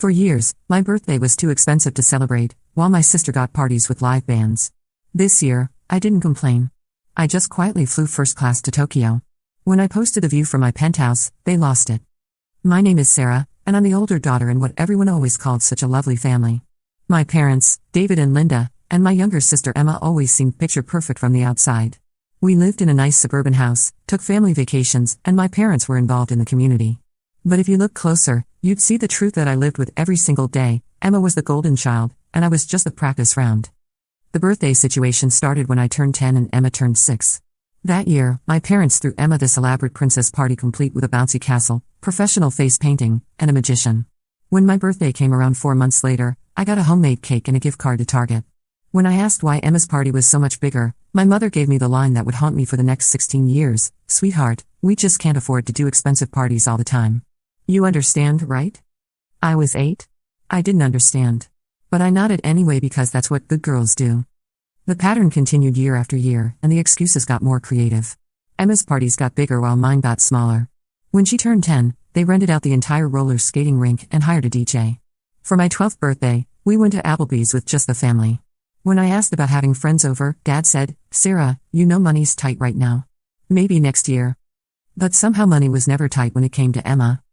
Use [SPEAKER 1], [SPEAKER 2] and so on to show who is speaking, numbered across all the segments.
[SPEAKER 1] For years, my birthday was too expensive to celebrate, while my sister got parties with live bands. This year, I didn't complain. I just quietly flew first class to Tokyo. When I posted the view from my penthouse, they lost it. My name is Sarah, and I'm the older daughter in what everyone always called such a lovely family. My parents, David and Linda, and my younger sister Emma always seemed picture perfect from the outside. We lived in a nice suburban house, took family vacations, and my parents were involved in the community. But if you look closer, you'd see the truth that I lived with every single day. Emma was the golden child, and I was just the practice round. The birthday situation started when I turned 10 and Emma turned 6. That year, my parents threw Emma this elaborate princess party complete with a bouncy castle, professional face painting, and a magician. When my birthday came around 4 months later, I got a homemade cake and a gift card to Target. When I asked why Emma's party was so much bigger, my mother gave me the line that would haunt me for the next 16 years, "Sweetheart, we just can't afford to do expensive parties all the time. You understand, right?" I was 8. I didn't understand. But I nodded anyway because that's what good girls do. The pattern continued year after year, and the excuses got more creative. Emma's parties got bigger while mine got smaller. When she turned 10, they rented out the entire roller skating rink and hired a DJ. For my 12th birthday, we went to Applebee's with just the family. When I asked about having friends over, Dad said, "Sarah, you know money's tight right now. Maybe next year." But somehow money was never tight when it came to Emma.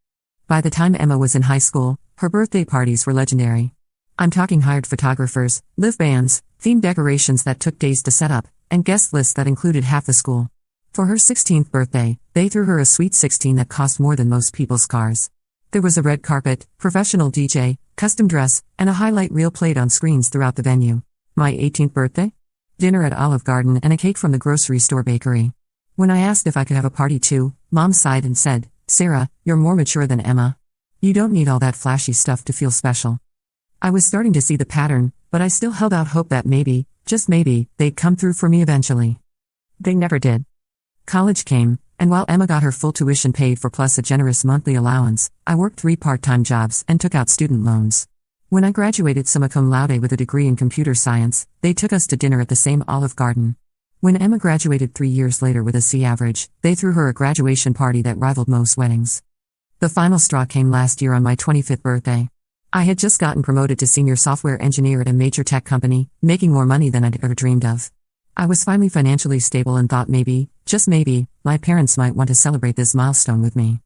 [SPEAKER 1] By the time Emma was in high school, her birthday parties were legendary. I'm talking hired photographers, live bands, themed decorations that took days to set up, and guest lists that included half the school. For her 16th birthday, they threw her a sweet 16 that cost more than most people's cars. There was a red carpet, professional DJ, custom dress, and a highlight reel played on screens throughout the venue. My 18th birthday? Dinner at Olive Garden and a cake from the grocery store bakery. When I asked if I could have a party too, Mom sighed and said, "Sarah, you're more mature than Emma. You don't need all that flashy stuff to feel special." I was starting to see the pattern, but I still held out hope that maybe, just maybe, they'd come through for me eventually. They never did. College came, and while Emma got her full tuition paid for plus a generous monthly allowance, I worked 3 part-time jobs and took out student loans. When I graduated summa cum laude with a degree in computer science, they took us to dinner at the same Olive Garden. When Emma graduated 3 years later with a C average, they threw her a graduation party that rivaled most weddings. The final straw came last year on my 25th birthday. I had just gotten promoted to senior software engineer at a major tech company, making more money than I'd ever dreamed of. I was finally financially stable and thought maybe, just maybe, my parents might want to celebrate this milestone with me.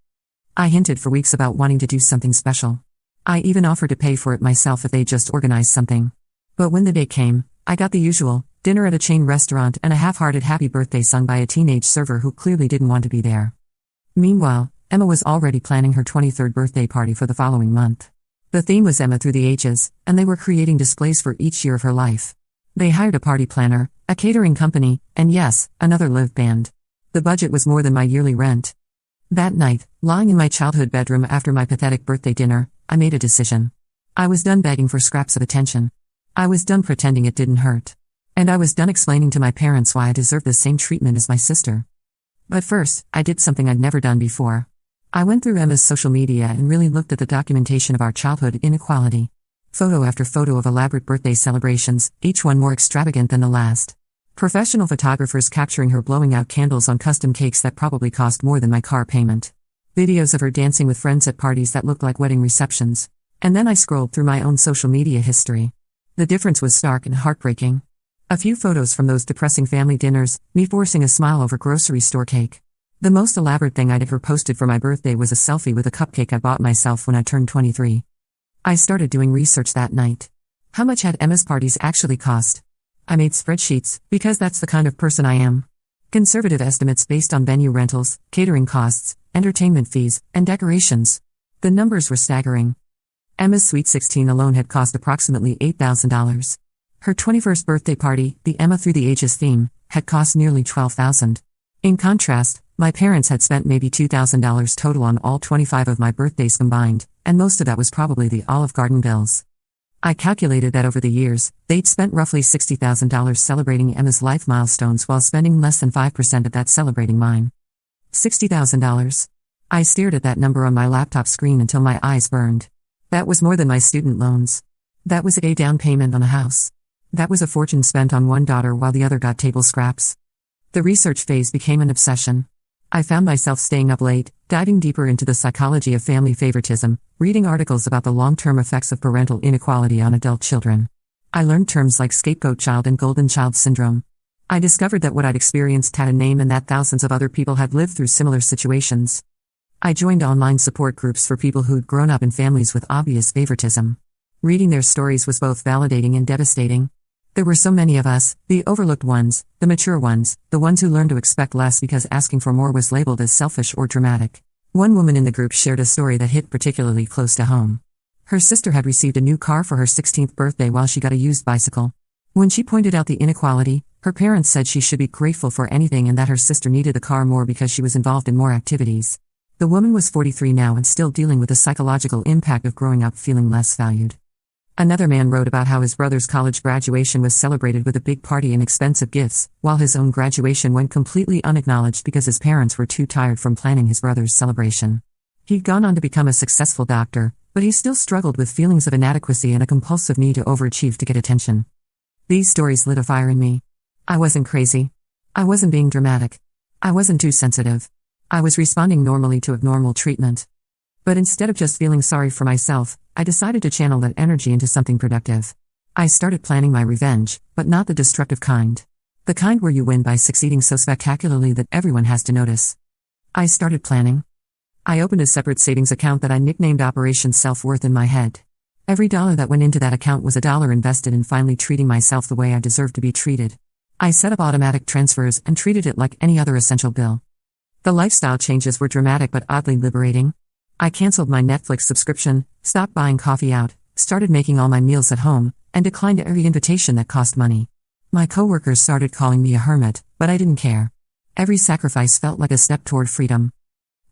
[SPEAKER 1] I hinted for weeks about wanting to do something special. I even offered to pay for it myself if they just organized something. But when the day came, I got the usual, dinner at a chain restaurant and a half-hearted happy birthday sung by a teenage server who clearly didn't want to be there. Meanwhile, Emma was already planning her 23rd birthday party for the following month. The theme was Emma through the ages, and they were creating displays for each year of her life. They hired a party planner, a catering company, and yes, another live band. The budget was more than my yearly rent. That night, lying in my childhood bedroom after my pathetic birthday dinner, I made a decision. I was done begging for scraps of attention. I was done pretending it didn't hurt. And I was done explaining to my parents why I deserved the same treatment as my sister. But first, I did something I'd never done before. I went through Emma's social media and really looked at the documentation of our childhood inequality. Photo after photo of elaborate birthday celebrations, each one more extravagant than the last. Professional photographers capturing her blowing out candles on custom cakes that probably cost more than my car payment. Videos of her dancing with friends at parties that looked like wedding receptions. And then I scrolled through my own social media history. The difference was stark and heartbreaking. A few photos from those depressing family dinners, me forcing a smile over grocery store cake. The most elaborate thing I'd ever posted for my birthday was a selfie with a cupcake I bought myself when I turned 23. I started doing research that night. How much had Emma's parties actually cost? I made spreadsheets, because that's the kind of person I am. Conservative estimates based on venue rentals, catering costs, entertainment fees, and decorations. The numbers were staggering. Emma's Sweet 16 alone had cost approximately $8,000. Her 21st birthday party, the Emma Through the Ages theme, had cost nearly $12,000. In contrast, my parents had spent maybe $2,000 total on all 25 of my birthdays combined, and most of that was probably the Olive Garden bills. I calculated that over the years, they'd spent roughly $60,000 celebrating Emma's life milestones while spending less than 5% of that celebrating mine. $60,000. I stared at that number on my laptop screen until my eyes burned. That was more than my student loans. That was a down payment on a house. That was a fortune spent on one daughter while the other got table scraps. The research phase became an obsession. I found myself staying up late, diving deeper into the psychology of family favoritism, reading articles about the long-term effects of parental inequality on adult children. I learned terms like scapegoat child and golden child syndrome. I discovered that what I'd experienced had a name and that thousands of other people had lived through similar situations. I joined online support groups for people who'd grown up in families with obvious favoritism. Reading their stories was both validating and devastating. There were so many of us, the overlooked ones, the mature ones, the ones who learned to expect less because asking for more was labeled as selfish or dramatic. One woman in the group shared a story that hit particularly close to home. Her sister had received a new car for her 16th birthday while she got a used bicycle. When she pointed out the inequality, her parents said she should be grateful for anything and that her sister needed the car more because she was involved in more activities. The woman was 43 now and still dealing with the psychological impact of growing up feeling less valued. Another man wrote about how his brother's college graduation was celebrated with a big party and expensive gifts, while his own graduation went completely unacknowledged because his parents were too tired from planning his brother's celebration. He'd gone on to become a successful doctor, but he still struggled with feelings of inadequacy and a compulsive need to overachieve to get attention. These stories lit a fire in me. I wasn't crazy. I wasn't being dramatic. I wasn't too sensitive. I was responding normally to abnormal treatment. But instead of just feeling sorry for myself, I decided to channel that energy into something productive. I started planning my revenge, but not the destructive kind. The kind where you win by succeeding so spectacularly that everyone has to notice. I started planning. I opened a separate savings account that I nicknamed Operation Self-Worth in my head. Every dollar that went into that account was a dollar invested in finally treating myself the way I deserved to be treated. I set up automatic transfers and treated it like any other essential bill. The lifestyle changes were dramatic but oddly liberating. I canceled my Netflix subscription, stopped buying coffee out, started making all my meals at home, and declined every invitation that cost money. My coworkers started calling me a hermit, but I didn't care. Every sacrifice felt like a step toward freedom.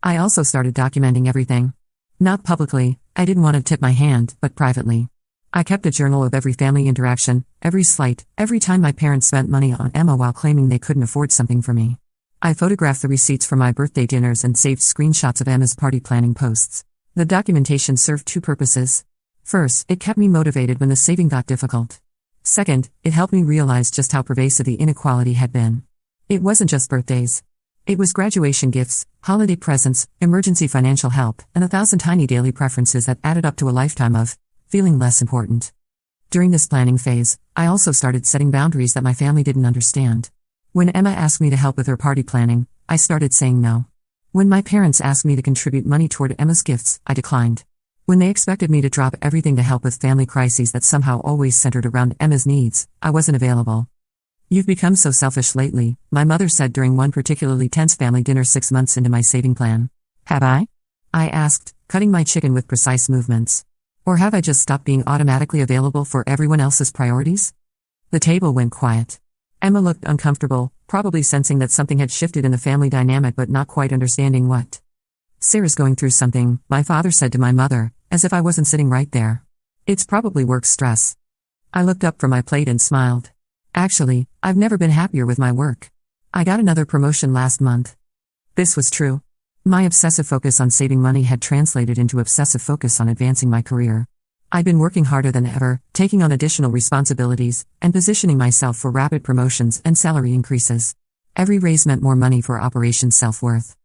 [SPEAKER 1] I also started documenting everything. Not publicly, I didn't want to tip my hand, but privately. I kept a journal of every family interaction, every slight, every time my parents spent money on Emma while claiming they couldn't afford something for me. I photographed the receipts for my birthday dinners and saved screenshots of Emma's party planning posts. The documentation served two purposes. First, it kept me motivated when the saving got difficult. Second, it helped me realize just how pervasive the inequality had been. It wasn't just birthdays. It was graduation gifts, holiday presents, emergency financial help, and 1,000 tiny daily preferences that added up to a lifetime of feeling less important. During this planning phase, I also started setting boundaries that my family didn't understand. When Emma asked me to help with her party planning, I started saying no. When my parents asked me to contribute money toward Emma's gifts, I declined. When they expected me to drop everything to help with family crises that somehow always centered around Emma's needs, I wasn't available. "You've become so selfish lately," my mother said during one particularly tense family dinner 6 months into my saving plan. "Have I?" I asked, cutting my chicken with precise movements. "Or have I just stopped being automatically available for everyone else's priorities?" The table went quiet. Emma looked uncomfortable, probably sensing that something had shifted in the family dynamic but not quite understanding what. "Sarah's going through something," my father said to my mother, as if I wasn't sitting right there. "It's probably work stress." I looked up from my plate and smiled. "Actually, I've never been happier with my work. I got another promotion last month." This was true. My obsessive focus on saving money had translated into obsessive focus on advancing my career. I'd been working harder than ever, taking on additional responsibilities, and positioning myself for rapid promotions and salary increases. Every raise meant more money for Operation Self-Worth.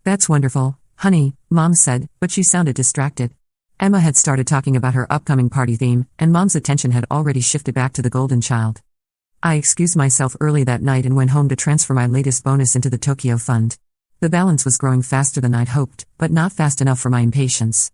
[SPEAKER 1] "That's wonderful, honey," Mom said, but she sounded distracted. Emma had started talking about her upcoming party theme, and Mom's attention had already shifted back to the golden child. I excused myself early that night and went home to transfer my latest bonus into the Tokyo Fund. The balance was growing faster than I'd hoped, but not fast enough for my impatience.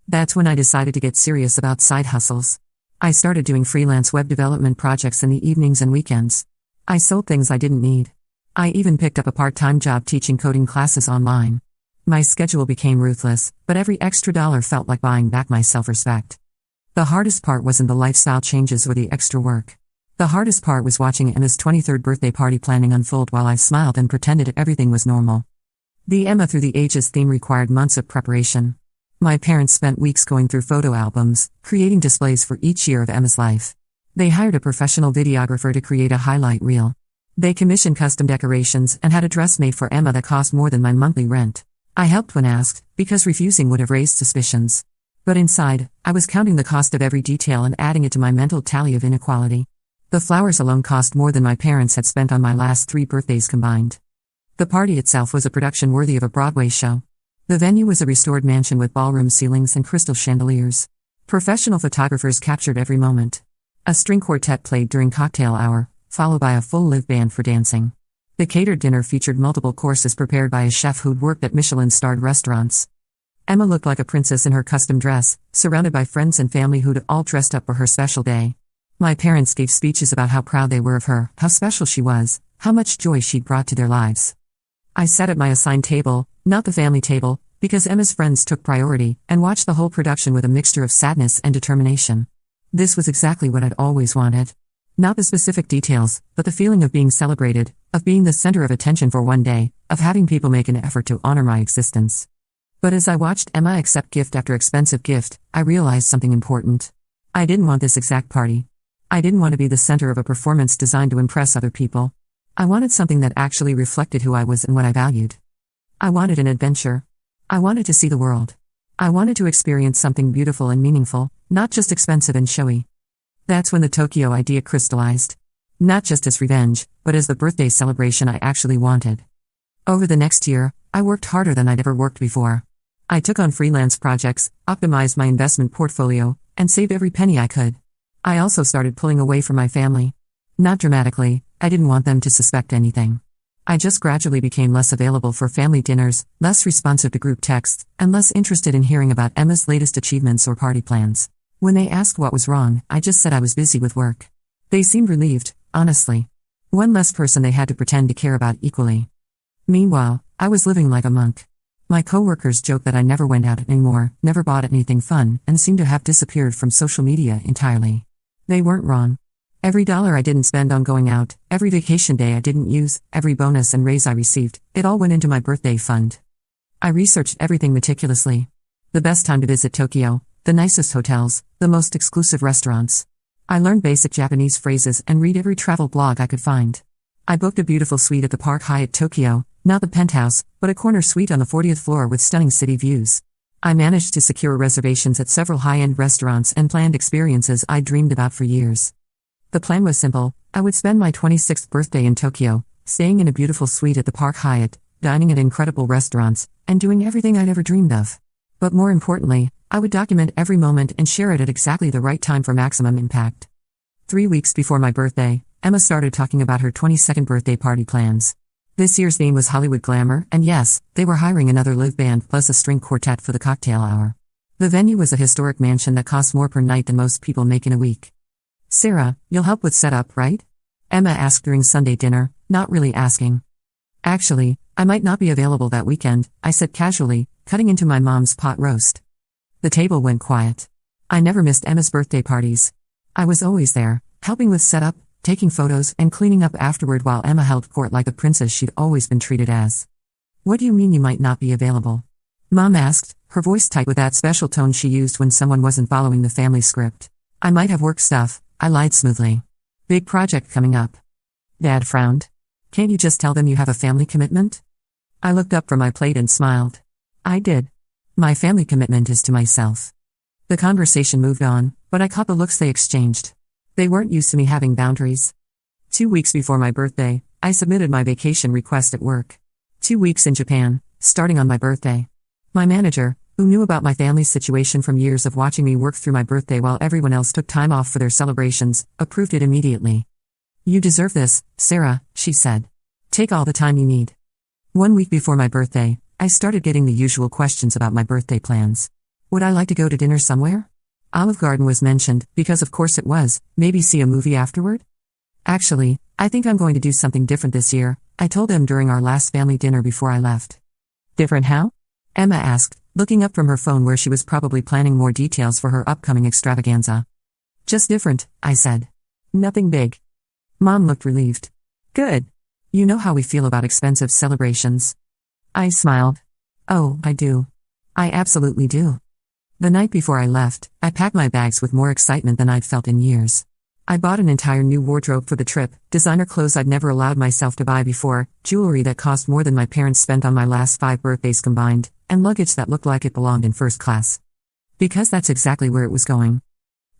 [SPEAKER 1] That's when I decided to get serious about side hustles. I started doing freelance web development projects in the evenings and weekends. I sold things I didn't need. I even picked up a part-time job teaching coding classes online. My schedule became ruthless, but every extra dollar felt like buying back my self-respect. The hardest part wasn't the lifestyle changes or the extra work. The hardest part was watching Emma's 23rd birthday party planning unfold while I smiled and pretended everything was normal. The Emma Through the Ages theme required months of preparation. My parents spent weeks going through photo albums, creating displays for each year of Emma's life. They hired a professional videographer to create a highlight reel. They commissioned custom decorations and had a dress made for Emma that cost more than my monthly rent. I helped when asked, because refusing would have raised suspicions. But inside, I was counting the cost of every detail and adding it to my mental tally of inequality. The flowers alone cost more than my parents had spent on my last 3 birthdays combined. The party itself was a production worthy of a Broadway show. The venue was a restored mansion with ballroom ceilings and crystal chandeliers. Professional photographers captured every moment. A string quartet played during cocktail hour, followed by a full live band for dancing. The catered dinner featured multiple courses prepared by a chef who'd worked at Michelin-starred restaurants. Emma looked like a princess in her custom dress, surrounded by friends and family who'd all dressed up for her special day. My parents gave speeches about how proud they were of her, how special she was, how much joy she'd brought to their lives. I sat at my assigned table, not the family table, because Emma's friends took priority, and watched the whole production with a mixture of sadness and determination. This was exactly what I'd always wanted. Not the specific details, but the feeling of being celebrated, of being the center of attention for one day, of having people make an effort to honor my existence. But as I watched Emma accept gift after expensive gift, I realized something important. I didn't want this exact party. I didn't want to be the center of a performance designed to impress other people. I wanted something that actually reflected who I was and what I valued. I wanted an adventure. I wanted to see the world. I wanted to experience something beautiful and meaningful, not just expensive and showy. That's when the Tokyo idea crystallized. Not just as revenge, but as the birthday celebration I actually wanted. Over the next year, I worked harder than I'd ever worked before. I took on freelance projects, optimized my investment portfolio, and saved every penny I could. I also started pulling away from my family. Not dramatically, I didn't want them to suspect anything. I just gradually became less available for family dinners, less responsive to group texts, and less interested in hearing about Emma's latest achievements or party plans. When they asked what was wrong, I just said I was busy with work. They seemed relieved, honestly. One less person they had to pretend to care about equally. Meanwhile, I was living like a monk. My coworkers joked that I never went out anymore, never bought anything fun, and seemed to have disappeared from social media entirely. They weren't wrong. Every dollar I didn't spend on going out, every vacation day I didn't use, every bonus and raise I received, it all went into my birthday fund. I researched everything meticulously. The best time to visit Tokyo, the nicest hotels, the most exclusive restaurants. I learned basic Japanese phrases and read every travel blog I could find. I booked a beautiful suite at the Park Hyatt Tokyo, not the penthouse, but a corner suite on the 40th floor with stunning city views. I managed to secure reservations at several high-end restaurants and planned experiences I'd dreamed about for years. The plan was simple. I would spend my 26th birthday in Tokyo, staying in a beautiful suite at the Park Hyatt, dining at incredible restaurants, and doing everything I'd ever dreamed of. But more importantly, I would document every moment and share it at exactly the right time for maximum impact. 3 weeks before my birthday, Emma started talking about her 22nd birthday party plans. This year's theme was Hollywood glamour, and yes, they were hiring another live band plus a string quartet for the cocktail hour. The venue was a historic mansion that cost more per night than most people make in a week. "Sarah, you'll help with setup, right?" Emma asked during Sunday dinner, not really asking. "Actually, I might not be available that weekend," I said casually, cutting into my mom's pot roast. The table went quiet. I never missed Emma's birthday parties. I was always there, helping with setup, taking photos, and cleaning up afterward while Emma held court like the princess she'd always been treated as. "What do you mean you might not be available?" Mom asked, her voice tight with that special tone she used when someone wasn't following the family script. "I might have work stuff," I lied smoothly. "Big project coming up." Dad frowned. "Can't you just tell them you have a family commitment?" I looked up from my plate and smiled. I did. My family commitment is to myself. The conversation moved on, but I caught the looks they exchanged. They weren't used to me having boundaries. 2 weeks before my birthday, I submitted my vacation request at work. 2 weeks in Japan, starting on my birthday. My manager, who knew about my family's situation from years of watching me work through my birthday while everyone else took time off for their celebrations, approved it immediately. "You deserve this, Sarah," she said. "Take all the time you need." 1 week before my birthday, I started getting the usual questions about my birthday plans. Would I like to go to dinner somewhere? Olive Garden was mentioned, because of course it was. Maybe see a movie afterward? "Actually, I think I'm going to do something different this year," I told them during our last family dinner before I left. "Different how?" Emma asked, looking up from her phone where she was probably planning more details for her upcoming extravaganza. "Just different," I said. "Nothing big." Mom looked relieved. "Good. You know how we feel about expensive celebrations." I smiled. "Oh, I do. I absolutely do." The night before I left, I packed my bags with more excitement than I'd felt in years. I bought an entire new wardrobe for the trip, designer clothes I'd never allowed myself to buy before, jewelry that cost more than my parents spent on my last 5 birthdays combined, and luggage that looked like it belonged in first class. Because that's exactly where it was going.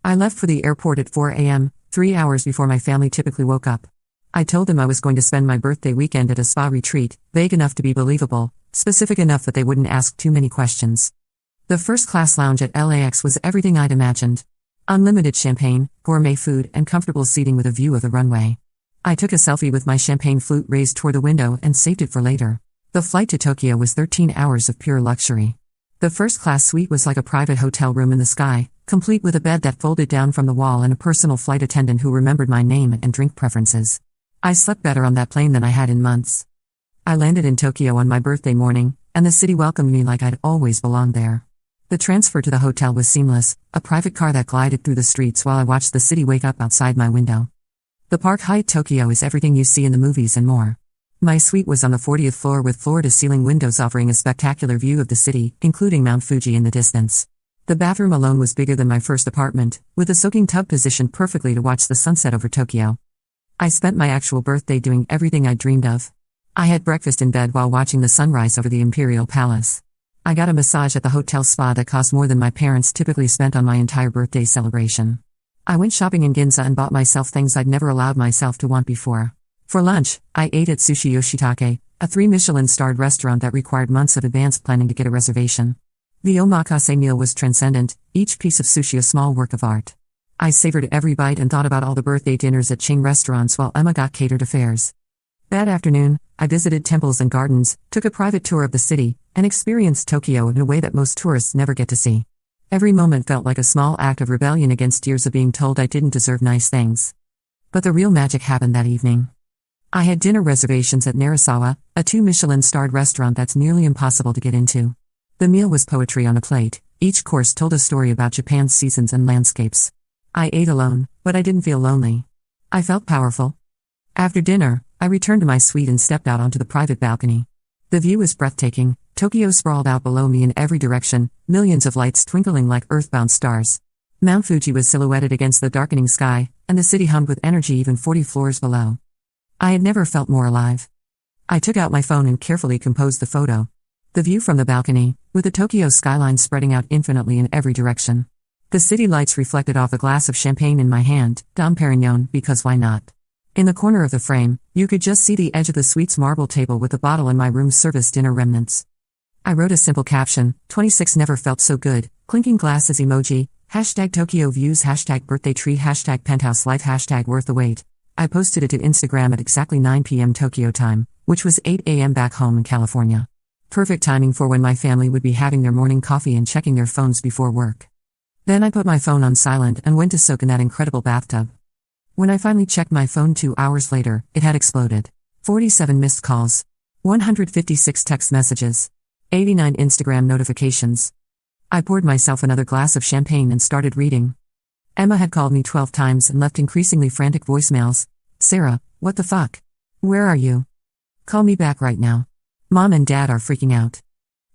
[SPEAKER 1] I left for the airport at 4 a.m., 3 hours before my family typically woke up. I told them I was going to spend my birthday weekend at a spa retreat, vague enough to be believable, specific enough that they wouldn't ask too many questions. The first-class lounge at LAX was everything I'd imagined. Unlimited champagne, gourmet food, and comfortable seating with a view of the runway. I took a selfie with my champagne flute raised toward the window and saved it for later. The flight to Tokyo was 13 hours of pure luxury. The first-class suite was like a private hotel room in the sky, complete with a bed that folded down from the wall and a personal flight attendant who remembered my name and drink preferences. I slept better on that plane than I had in months. I landed in Tokyo on my birthday morning, and the city welcomed me like I'd always belonged there. The transfer to the hotel was seamless, a private car that glided through the streets while I watched the city wake up outside my window. The Park Hyatt Tokyo is everything you see in the movies and more. My suite was on the 40th floor with floor-to-ceiling windows offering a spectacular view of the city, including Mount Fuji in the distance. The bathroom alone was bigger than my first apartment, with a soaking tub positioned perfectly to watch the sunset over Tokyo. I spent my actual birthday doing everything I dreamed of. I had breakfast in bed while watching the sunrise over the Imperial Palace. I got a massage at the hotel spa that cost more than my parents typically spent on my entire birthday celebration. I went shopping in Ginza and bought myself things I'd never allowed myself to want before. For lunch, I ate at Sushi Yoshitake, a 3-Michelin-starred restaurant that required months of advanced planning to get a reservation. The omakase meal was transcendent, each piece of sushi a small work of art. I savored every bite and thought about all the birthday dinners at chain restaurants while Emma got catered affairs. That afternoon, I visited temples and gardens, took a private tour of the city, and experienced Tokyo in a way that most tourists never get to see. Every moment felt like a small act of rebellion against years of being told I didn't deserve nice things. But the real magic happened that evening. I had dinner reservations at Narasawa, a 2-Michelin-starred restaurant that's nearly impossible to get into. The meal was poetry on a plate, each course told a story about Japan's seasons and landscapes. I ate alone, but I didn't feel lonely. I felt powerful. After dinner, I returned to my suite and stepped out onto the private balcony. The view was breathtaking. Tokyo sprawled out below me in every direction, millions of lights twinkling like earthbound stars. Mount Fuji was silhouetted against the darkening sky, and the city hummed with energy even 40 floors below. I had never felt more alive. I took out my phone and carefully composed the photo. The view from the balcony, with the Tokyo skyline spreading out infinitely in every direction. The city lights reflected off a glass of champagne in my hand, Dom Perignon, because why not? In the corner of the frame, you could just see the edge of the suite's marble table with a bottle and my room service dinner remnants. I wrote a simple caption, 26 never felt so good, clinking glasses emoji, hashtag Tokyo views, hashtag birthday treat, hashtag penthouse life, hashtag worth the wait. I posted it to Instagram at exactly 9 p.m. Tokyo time, which was 8 a.m. back home in California. Perfect timing for when my family would be having their morning coffee and checking their phones before work. Then I put my phone on silent and went to soak in that incredible bathtub. When I finally checked my phone 2 hours later, it had exploded. 47 missed calls. 156 text messages. 89 Instagram notifications. I poured myself another glass of champagne and started reading. Emma had called me 12 times and left increasingly frantic voicemails. Sarah, what the fuck? Where are you? Call me back right now. Mom and Dad are freaking out.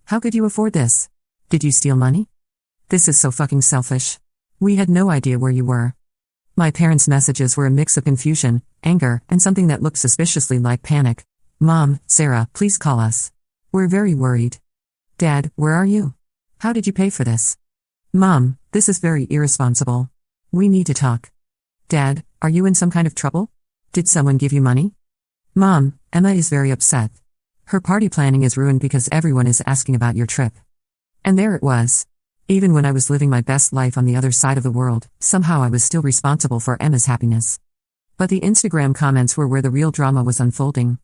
[SPEAKER 1] How could you afford this? Did you steal money? This is so fucking selfish. We had no idea where you were. My parents' messages were a mix of confusion, anger, and something that looked suspiciously like panic. Mom, Sarah, please call us. We're very worried. Dad, where are you? How did you pay for this? Mom, this is very irresponsible. We need to talk. Dad, are you in some kind of trouble? Did someone give you money? Mom, Emma is very upset. Her party planning is ruined because everyone is asking about your trip. And there it was. Even when I was living my best life on the other side of the world, somehow I was still responsible for Emma's happiness. But the Instagram comments were where the real drama was unfolding.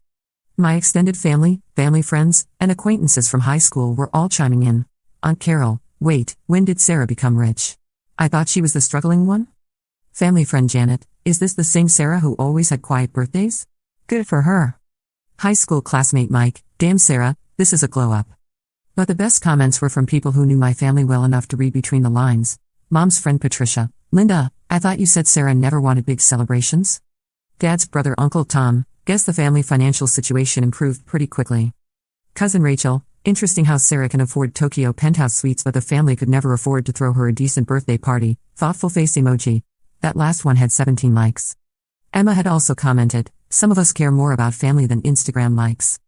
[SPEAKER 1] My extended family, friends, and acquaintances from high school were all chiming in. Aunt Carol, wait, when did Sarah become rich? I thought she was the struggling one? Family friend Janet, is this the same Sarah who always had quiet birthdays? Good for her. High school classmate Mike, damn Sarah, this is a glow up. But the best comments were from people who knew my family well enough to read between the lines. Mom's friend Patricia, Linda, I thought you said Sarah never wanted big celebrations? Dad's brother Uncle Tom, guess the family financial situation improved pretty quickly. Cousin Rachel, interesting how Sarah can afford Tokyo penthouse suites but the family could never afford to throw her a decent birthday party, thoughtful face emoji. That last one had 17 likes. Emma had also commented, some of us care more about family than Instagram likes.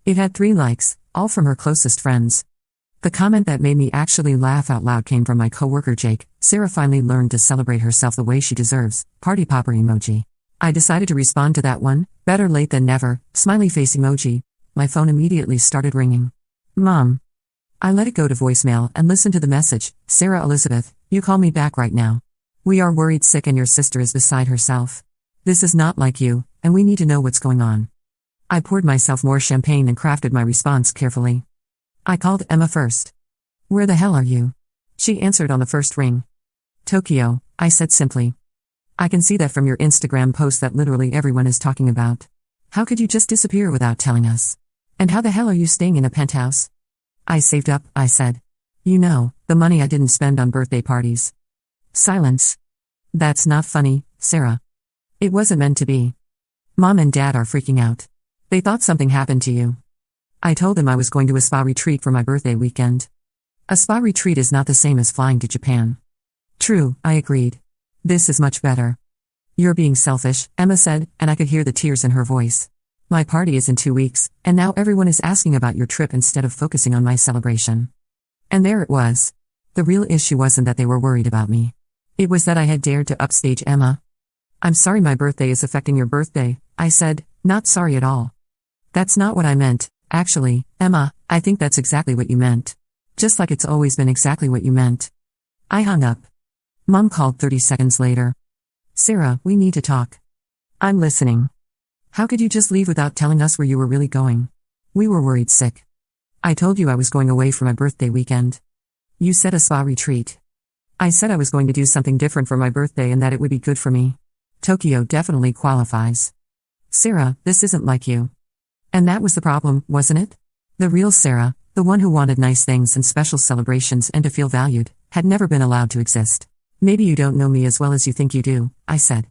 [SPEAKER 1] It had 3 likes, all from her closest friends. The comment that made me actually laugh out loud came from my coworker Jake. Sarah finally learned to celebrate herself the way she deserves, party popper emoji. I decided to respond to that one, better late than never, smiley face emoji. My phone immediately started ringing. Mom. I let it go to voicemail and listened to the message. Sarah Elizabeth, you call me back right now. We are worried sick and your sister is beside herself. This is not like you, and we need to know what's going on. I poured myself more champagne and crafted my response carefully. I called Emma first. Where the hell are you? She answered on the first ring. Tokyo, I said simply. I can see that from your Instagram post that literally everyone is talking about. How could you just disappear without telling us? And how the hell are you staying in a penthouse? I saved up, I said. You know, the money I didn't spend on birthday parties. Silence. That's not funny, Sarah. It wasn't meant to be. Mom and Dad are freaking out. They thought something happened to you. I told them I was going to a spa retreat for my birthday weekend. A spa retreat is not the same as flying to Japan. True, I agreed. This is much better. You're being selfish, Emma said, and I could hear the tears in her voice. My party is in 2 weeks, and now everyone is asking about your trip instead of focusing on my celebration. And there it was. The real issue wasn't that they were worried about me. It was that I had dared to upstage Emma. I'm sorry my birthday is affecting your birthday, I said, not sorry at all. That's not what I meant, actually, Emma, I think that's exactly what you meant. Just like it's always been exactly what you meant. I hung up. Mom called 30 seconds later. Sarah, we need to talk. I'm listening. How could you just leave without telling us where you were really going? We were worried sick. I told you I was going away for my birthday weekend. You said a spa retreat. I said I was going to do something different for my birthday and that it would be good for me. Tokyo definitely qualifies. Sarah, this isn't like you. And that was the problem, wasn't it? The real Sarah, the one who wanted nice things and special celebrations and to feel valued, had never been allowed to exist. Maybe you don't know me as well as you think you do, I said.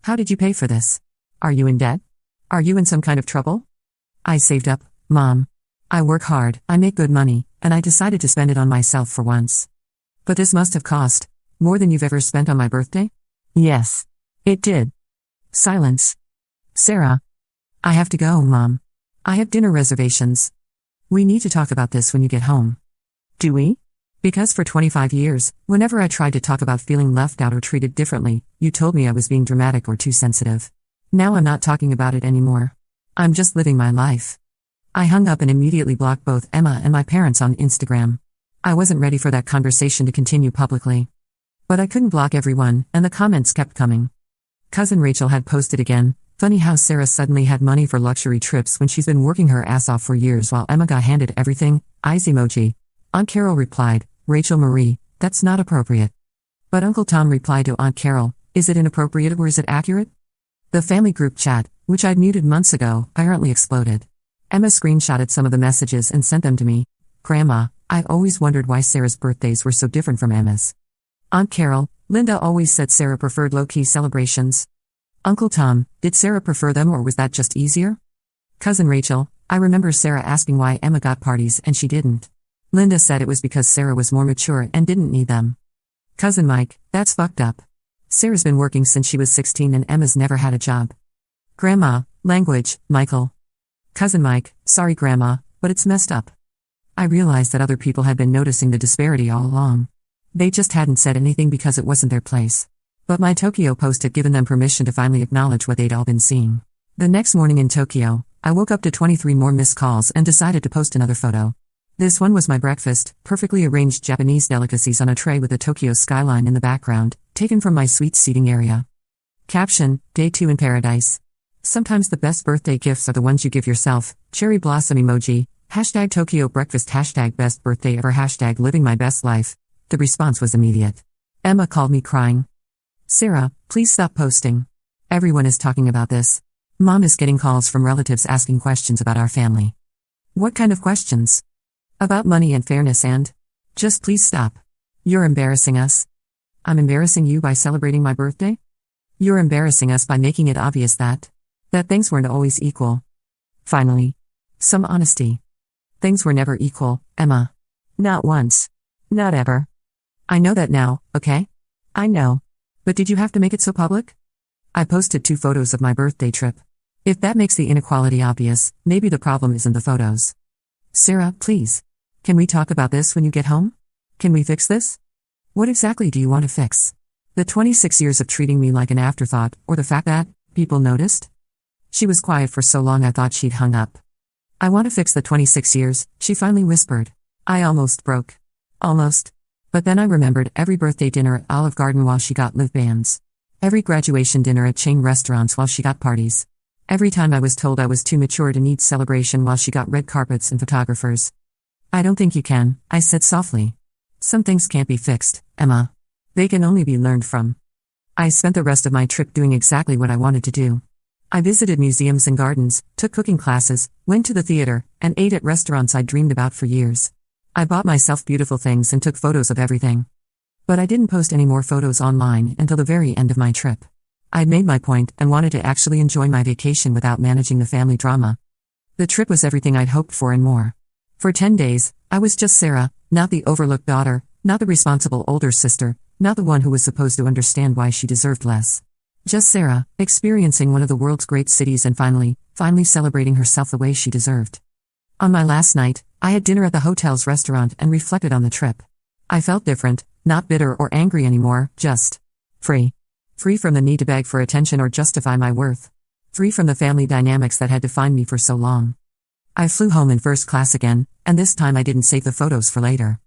[SPEAKER 1] How did you pay for this? Are you in debt? Are you in some kind of trouble? I saved up, Mom. I work hard, I make good money, and I decided to spend it on myself for once. But this must have cost more than you've ever spent on my birthday? Yes. It did. Silence. Sarah. I have to go, Mom. I have dinner reservations. We need to talk about this when you get home. Do we? Because for 25 years, whenever I tried to talk about feeling left out or treated differently, you told me I was being dramatic or too sensitive. Now I'm not talking about it anymore. I'm just living my life. I hung up and immediately blocked both Emma and my parents on Instagram. I wasn't ready for that conversation to continue publicly. But I couldn't block everyone, and the comments kept coming. Cousin Rachel had posted again, funny how Sarah suddenly had money for luxury trips when she's been working her ass off for years while Emma got handed everything, eyes emoji. Aunt Carol replied, Rachel Marie, that's not appropriate. But Uncle Tom replied to Aunt Carol, is it inappropriate or is it accurate? The family group chat, which I'd muted months ago, apparently exploded. Emma screenshotted some of the messages and sent them to me. Grandma, I've always wondered why Sarah's birthdays were so different from Emma's. Aunt Carol, Linda always said Sarah preferred low-key celebrations. Uncle Tom, did Sarah prefer them or was that just easier? Cousin Rachel, I remember Sarah asking why Emma got parties and she didn't. Linda said it was because Sarah was more mature and didn't need them. Cousin Mike, that's fucked up. Sarah's been working since she was 16 and Emma's never had a job. Grandma, language, Michael. Cousin Mike, sorry Grandma, but it's messed up. I realized that other people had been noticing the disparity all along. They just hadn't said anything because it wasn't their place. But my Tokyo post had given them permission to finally acknowledge what they'd all been seeing. The next morning in Tokyo, I woke up to 23 more missed calls and decided to post another photo. This one was my breakfast, perfectly arranged Japanese delicacies on a tray with the Tokyo skyline in the background, taken from my suite seating area. Caption, Day 2 in Paradise. Sometimes the best birthday gifts are the ones you give yourself, cherry blossom emoji, hashtag Tokyo breakfast, hashtag best birthday ever, hashtag living my best life. The response was immediate. Emma called me crying. Sarah, please stop posting. Everyone is talking about this. Mom is getting calls from relatives asking questions about our family. What kind of questions? About money and fairness and... Just please stop. You're embarrassing us. I'm embarrassing you by celebrating my birthday? You're embarrassing us by making it obvious that things weren't always equal. Finally. Some honesty. Things were never equal, Emma. Not once. Not ever. I know that now, okay? I know. But did you have to make it so public? I posted 2 photos of my birthday trip. If that makes the inequality obvious, maybe the problem isn't the photos. Sarah, please. Can we talk about this when you get home? Can we fix this? What exactly do you want to fix? The 26 years of treating me like an afterthought, or the fact that, People noticed? She was quiet for so long I thought she'd hung up. I want to fix the 26 years, she finally whispered. I almost broke. Almost. But then I remembered every birthday dinner at Olive Garden while she got live bands. Every graduation dinner at chain restaurants while she got parties. Every time I was told I was too mature to need celebration while she got red carpets and photographers. I don't think you can, I said softly. Some things can't be fixed, Emma. They can only be learned from. I spent the rest of my trip doing exactly what I wanted to do. I visited museums and gardens, took cooking classes, went to the theater, and ate at restaurants I'd dreamed about for years. I bought myself beautiful things and took photos of everything. But I didn't post any more photos online until the very end of my trip. I'd made my point and wanted to actually enjoy my vacation without managing the family drama. The trip was everything I'd hoped for and more. For 10 days, I was just Sarah, not the overlooked daughter, not the responsible older sister, not the one who was supposed to understand why she deserved less. Just Sarah, experiencing one of the world's great cities and finally celebrating herself the way she deserved. On my last night, I had dinner at the hotel's restaurant and reflected on the trip. I felt different, not bitter or angry anymore, just free. Free from the need to beg for attention or justify my worth. Free from the family dynamics that had defined me for so long. I flew home in first class again, and this time I didn't save the photos for later.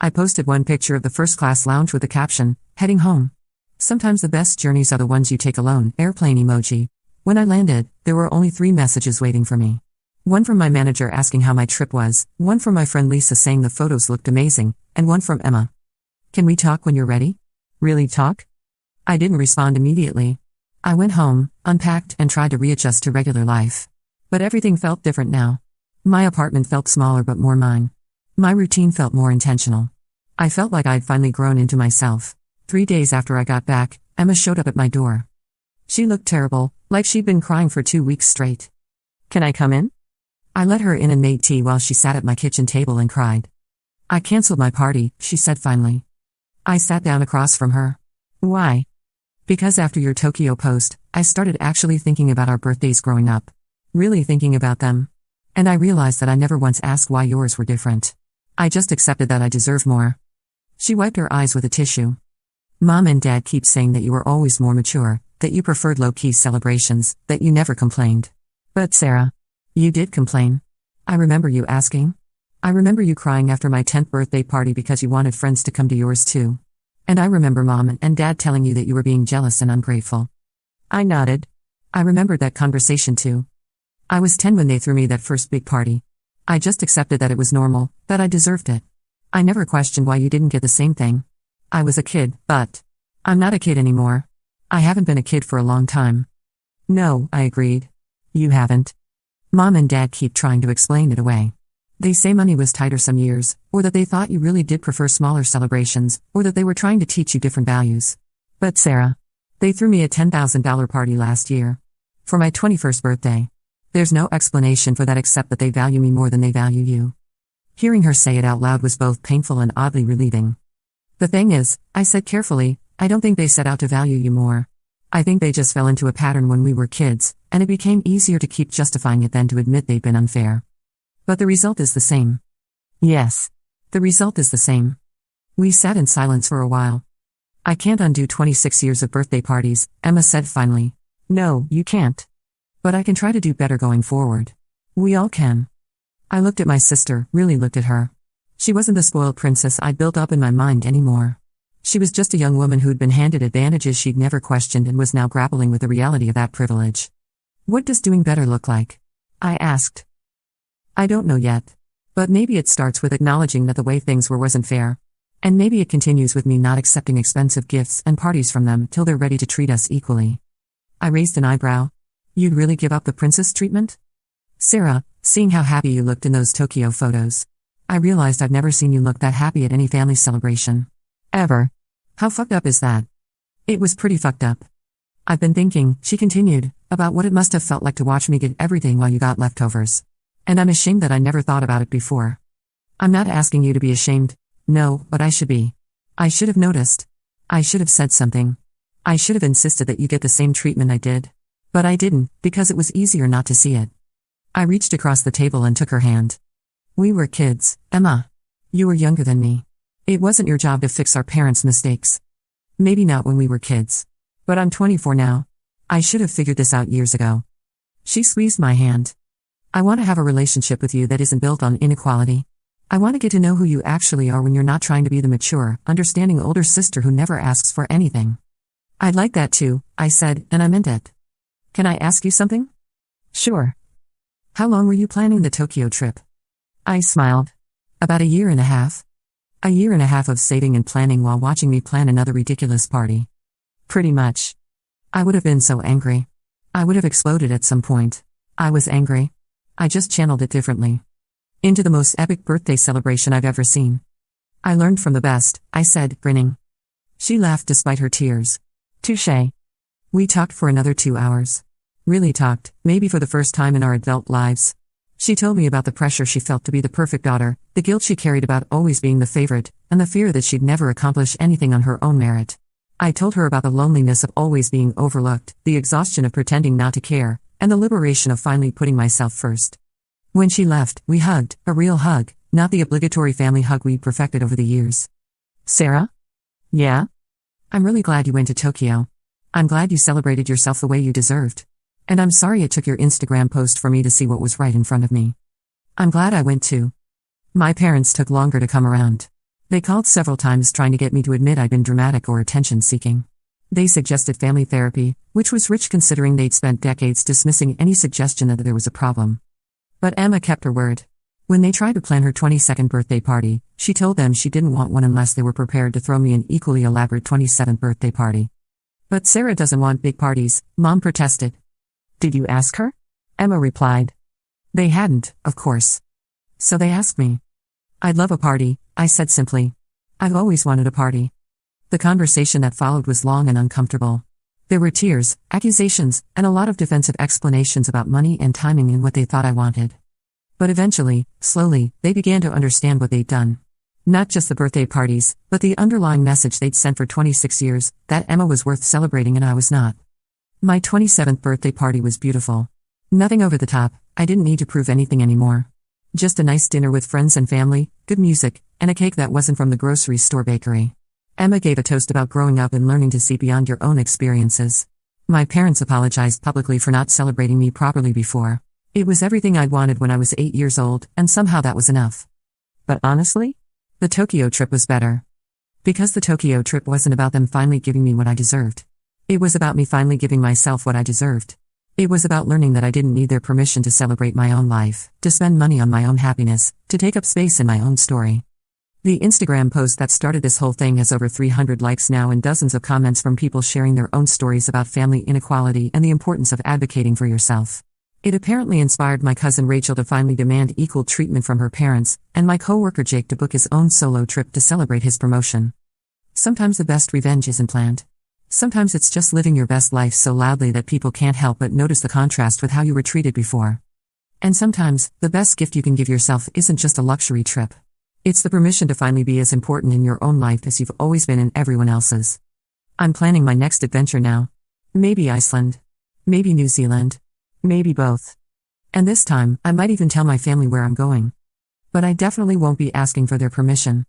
[SPEAKER 1] I posted one picture of the first class lounge with the caption, heading home. Sometimes the best journeys are the ones you take alone, airplane emoji. When I landed, there were only 3 messages waiting for me. One from my manager asking how my trip was, one from my friend Lisa saying the photos looked amazing, and one from Emma. Can we talk when you're ready? Really talk? I didn't respond immediately. I went home, unpacked, and tried to readjust to regular life. But everything felt different now. My apartment felt smaller but more mine. My routine felt more intentional. I felt like I'd finally grown into myself. 3 days after I got back, Emma showed up at my door. She looked terrible, like she'd been crying for 2 weeks straight. Can I come in? I let her in and made tea while she sat at my kitchen table and cried. I canceled my party, she said finally. I sat down across from her. Why? Because after your Tokyo post, I started actually thinking about our birthdays growing up. Really thinking about them. And I realized that I never once asked why yours were different. I just accepted that I deserve more. She wiped her eyes with a tissue. Mom and Dad keep saying that you were always more mature, that you preferred low-key celebrations, that you never complained. But Sarah, you did complain. I remember you asking. I remember you crying after my 10th birthday party because you wanted friends to come to yours too. And I remember Mom and Dad telling you that you were being jealous and ungrateful. I nodded. I remembered that conversation too. I was 10 when they threw me that first big party. I just accepted that it was normal, that I deserved it. I never questioned why you didn't get the same thing. I was a kid, but I'm not a kid anymore. I haven't been a kid for a long time. No, I agreed. You haven't. Mom and Dad keep trying to explain it away. They say money was tighter some years, or that they thought you really did prefer smaller celebrations, or that they were trying to teach you different values. But Sarah, they threw me a $10,000 party last year. For my 21st birthday. There's no explanation for that except that they value me more than they value you. Hearing her say it out loud was both painful and oddly relieving. The thing is, I said carefully, I don't think they set out to value you more. I think they just fell into a pattern when we were kids, and it became easier to keep justifying it than to admit they'd been unfair. But the result is the same. Yes. The result is the same. We sat in silence for a while. I can't undo 26 years of birthday parties, Emma said finally. No, you can't. But I can try to do better going forward. We all can. I looked at my sister, really looked at her. She wasn't the spoiled princess I'd built up in my mind anymore. She was just a young woman who'd been handed advantages she'd never questioned and was now grappling with the reality of that privilege. What does doing better look like? I asked. I don't know yet. But maybe it starts with acknowledging that the way things were wasn't fair. And maybe it continues with me not accepting expensive gifts and parties from them till they're ready to treat us equally. I raised an eyebrow. You'd really give up the princess treatment? Sarah, seeing how happy you looked in those Tokyo photos. I realized I've never seen you look that happy at any family celebration. Ever. How fucked up is that? It was pretty fucked up. I've been thinking, she continued, about what it must have felt like to watch me get everything while you got leftovers. And I'm ashamed that I never thought about it before. I'm not asking you to be ashamed, no, but I should be. I should have noticed. I should have said something. I should have insisted that you get the same treatment I did. But I didn't, because it was easier not to see it. I reached across the table and took her hand. We were kids, Emma. You were younger than me. It wasn't your job to fix our parents' mistakes. Maybe not when we were kids. But I'm 24 now. I should have figured this out years ago. She squeezed my hand. I want to have a relationship with you that isn't built on inequality. I want to get to know who you actually are when you're not trying to be the mature, understanding older sister who never asks for anything. I'd like that too, I said, and I meant it. Can I ask you something? Sure. How long were you planning the Tokyo trip? I smiled. About a year and a half. A year and a half of saving and planning while watching me plan another ridiculous party. Pretty much. I would have been so angry. I would have exploded at some point. I was angry. I just channeled it differently. Into the most epic birthday celebration I've ever seen. I learned from the best, I said, grinning. She laughed despite her tears. Touché. We talked for another 2 hours. Really talked, maybe for the first time in our adult lives. She told me about the pressure she felt to be the perfect daughter, the guilt she carried about always being the favorite, and the fear that she'd never accomplish anything on her own merit. I told her about the loneliness of always being overlooked, the exhaustion of pretending not to care, and the liberation of finally putting myself first. When she left, we hugged, a real hug, not the obligatory family hug we'd perfected over the years. Sarah? Yeah? I'm really glad you went to Tokyo. I'm glad you celebrated yourself the way you deserved. And I'm sorry it took your Instagram post for me to see what was right in front of me. I'm glad I went too. My parents took longer to come around. They called several times trying to get me to admit I'd been dramatic or attention-seeking. They suggested family therapy, which was rich considering they'd spent decades dismissing any suggestion that there was a problem. But Emma kept her word. When they tried to plan her 22nd birthday party, she told them she didn't want one unless they were prepared to throw me an equally elaborate 27th birthday party. But Sarah doesn't want big parties, Mom protested. Did you ask her? Emma replied. They hadn't, of course. So they asked me. I'd love a party, I said simply. I've always wanted a party. The conversation that followed was long and uncomfortable. There were tears, accusations, and a lot of defensive explanations about money and timing and what they thought I wanted. But eventually, slowly, they began to understand what they'd done. Not just the birthday parties, but the underlying message they'd sent for 26 years, that Emma was worth celebrating and I was not. My 27th birthday party was beautiful. Nothing over the top, I didn't need to prove anything anymore. Just a nice dinner with friends and family, good music, and a cake that wasn't from the grocery store bakery. Emma gave a toast about growing up and learning to see beyond your own experiences. My parents apologized publicly for not celebrating me properly before. It was everything I'd wanted when I was 8 years old, and somehow that was enough. But honestly, the Tokyo trip was better. Because the Tokyo trip wasn't about them finally giving me what I deserved. It was about me finally giving myself what I deserved. It was about learning that I didn't need their permission to celebrate my own life, to spend money on my own happiness, to take up space in my own story. The Instagram post that started this whole thing has over 300 likes now and dozens of comments from people sharing their own stories about family inequality and the importance of advocating for yourself. It apparently inspired my cousin Rachel to finally demand equal treatment from her parents, and my coworker Jake to book his own solo trip to celebrate his promotion. Sometimes the best revenge isn't planned. Sometimes it's just living your best life so loudly that people can't help but notice the contrast with how you were treated before. And sometimes, the best gift you can give yourself isn't just a luxury trip. It's the permission to finally be as important in your own life as you've always been in everyone else's. I'm planning my next adventure now. Maybe Iceland. Maybe New Zealand. Maybe both. And this time, I might even tell my family where I'm going. But I definitely won't be asking for their permission.